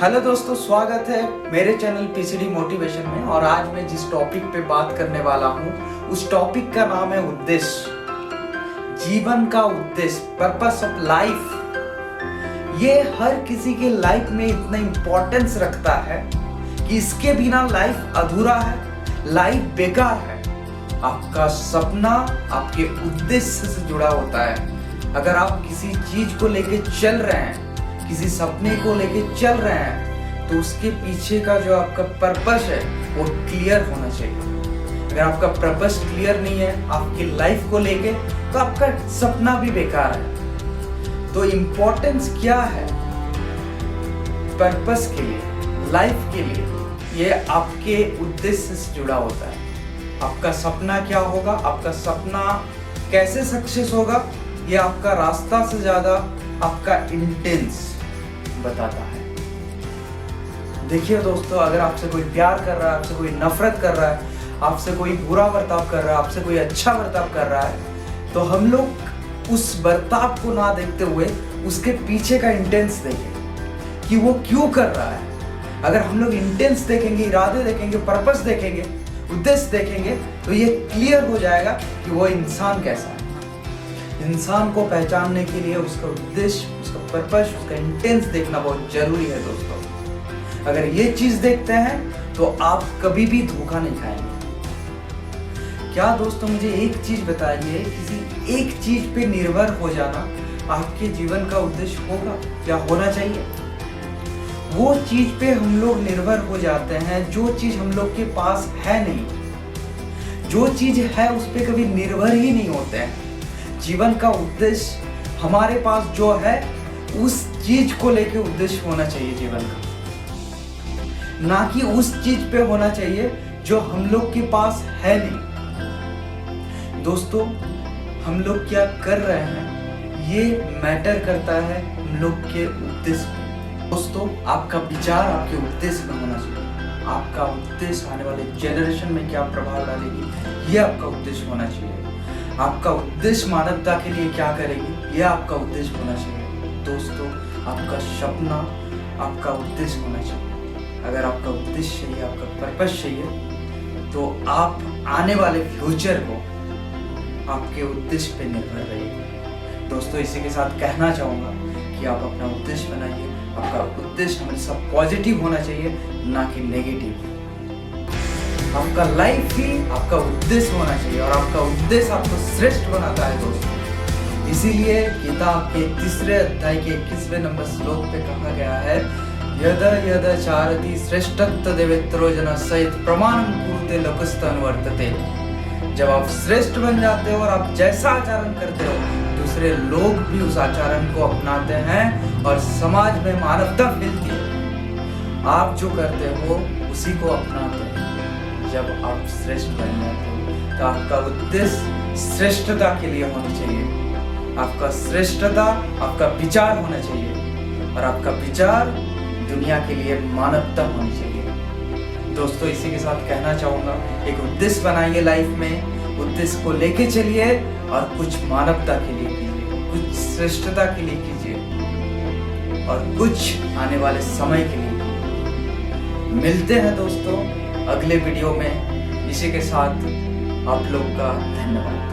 Hello दोस्तों, स्वागत है मेरे चैनल पीसीडी मोटिवेशन में। और आज मैं जिस टॉपिक पे बात करने वाला हूँ उस टॉपिक का नाम है उद्देश्य। जीवन का उद्देश्य, पर्पस ऑफ लाइफ। ये हर किसी के लाइफ में इतना इम्पोर्टेंस रखता है कि इसके बिना लाइफ अधूरा है, लाइफ बेकार है। आपका सपना आपके उद्देश्य से जुड़ा होता है। अगर आप किसी चीज को लेके चल रहे हैं, किसी सपने को लेके चल रहे हैं, तो उसके पीछे का जो आपका पर्पस है वो क्लियर होना चाहिए। अगर आपका पर्पस क्लियर नहीं है आपकी लाइफ को लेके, तो आपका सपना भी बेकार है। तो इम्पोर्टेंस क्या है पर्पस के लिए, लाइफ के लिए, ये आपके उद्देश्य से जुड़ा होता है। आपका सपना क्या होगा, आपका सपना कैसे सक्सेस होगा, ये आपका रास्ता से ज्यादा आपका इंटेंस बताता है। देखिए दोस्तों, अगर आपसे कोई प्यार कर रहा है, आपसे कोई नफरत कर रहा है, आपसे कोई बुरा बर्ताव कर रहा है, आपसे कोई अच्छा बर्ताव कर रहा है, तो हम लोग उस बर्ताव को ना देखते हुए उसके पीछे का इंटेंस देखें कि वो क्यों कर रहा है। अगर हम लोग इंटेंस देखेंगे, इरादे देखेंगे, पर्पस देखेंगे, उद्देश्य देखेंगे, तो ये क्लियर हो जाएगा कि वो इंसान कैसा है। इंसान को पहचानने के लिए उसका उद्देश्य, उसका पर्पस, उसका इंटेंस देखना बहुत जरूरी है दोस्तों। अगर ये चीज देखते हैं तो आप कभी भी धोखा नहीं खाएंगे। क्या दोस्तों, मुझे एक चीज बताइए, किसी एक चीज पे निर्भर हो जाना आपके जीवन का उद्देश्य होगा या होना चाहिए? वो चीज पे हम लोग निर्भर हो जाते हैं जो चीज हम लोग के पास है नहीं। जो चीज है उस पे कभी निर्भर ही नहीं होते हैं। जीवन का उद्देश्य हमारे पास जो है उस चीज को लेके उद्देश्य होना चाहिए जीवन का, ना कि उस चीज पे होना चाहिए जो हम लोग के पास है नहीं। दोस्तों, हम लोग क्या कर रहे हैं ये मैटर करता है हम लोग के उद्देश्य पे। दोस्तों, आपका विचार आपके उद्देश्य में होना चाहिए। आपका उद्देश्य आने वाले जनरेशन में क्या प्रभाव डालेगी, ये आपका उद्देश्य होना चाहिए। आपका उद्देश्य मानवता के लिए क्या करेगी, यह आपका उद्देश्य होना चाहिए। दोस्तों, आपका सपना आपका उद्देश्य होना चाहिए। अगर आपका उद्देश्य चाहिए, आपका पर्पस चाहिए, तो आप आने वाले फ्यूचर को आपके उद्देश्य पे निर्भर रहिए। दोस्तों, इसी के साथ कहना चाहूँगा कि आप अपना उद्देश्य बनाइए। आपका उद्देश्य हमेशा पॉजिटिव होना चाहिए, ना कि नेगेटिव। आपका लाइफ ही आपका उद्देश्य होना चाहिए और आपका उद्देश्य आपको श्रेष्ठ बनाता है दोस्तों। इसीलिए किताब के 3 अध्याय के 21वें नंबर श्लोक पे कहा गया है, यद यद चारति श्रेष्ठत्व देवेत्रो जन सहित प्रमाणम कुरुते लोकस्त अनुवर्तते। जब आप श्रेष्ठ बन जाते हो और आप जैसा आचरण करते हो, दूसरे लोग भी उस आचरण को अपनाते हैं और समाज में मानवता फैलती है। आप जो करते हो उसी को अपनाते हैं। जब आप श्रेष्ठ बन जाते हो तो आपका उद्देश्य श्रेष्ठता के लिए होनी चाहिए। आपका श्रेष्ठता, आपका विचार होना चाहिए और आपका विचार दुनिया के लिए मानवता होनी चाहिए। दोस्तों, इसी के साथ कहना चाहूँगा, एक उद्देश्य बनाइए लाइफ में, उद्देश्य को लेके चलिए और कुछ मानवता के लिए कीजिए, कुछ श्रेष्ठता के लिए कीजिए और कुछ आने वाले समय के लिए कीजिए। मिलते हैं दोस्तों अगले वीडियो में। इसी के साथ आप लोग का धन्यवाद।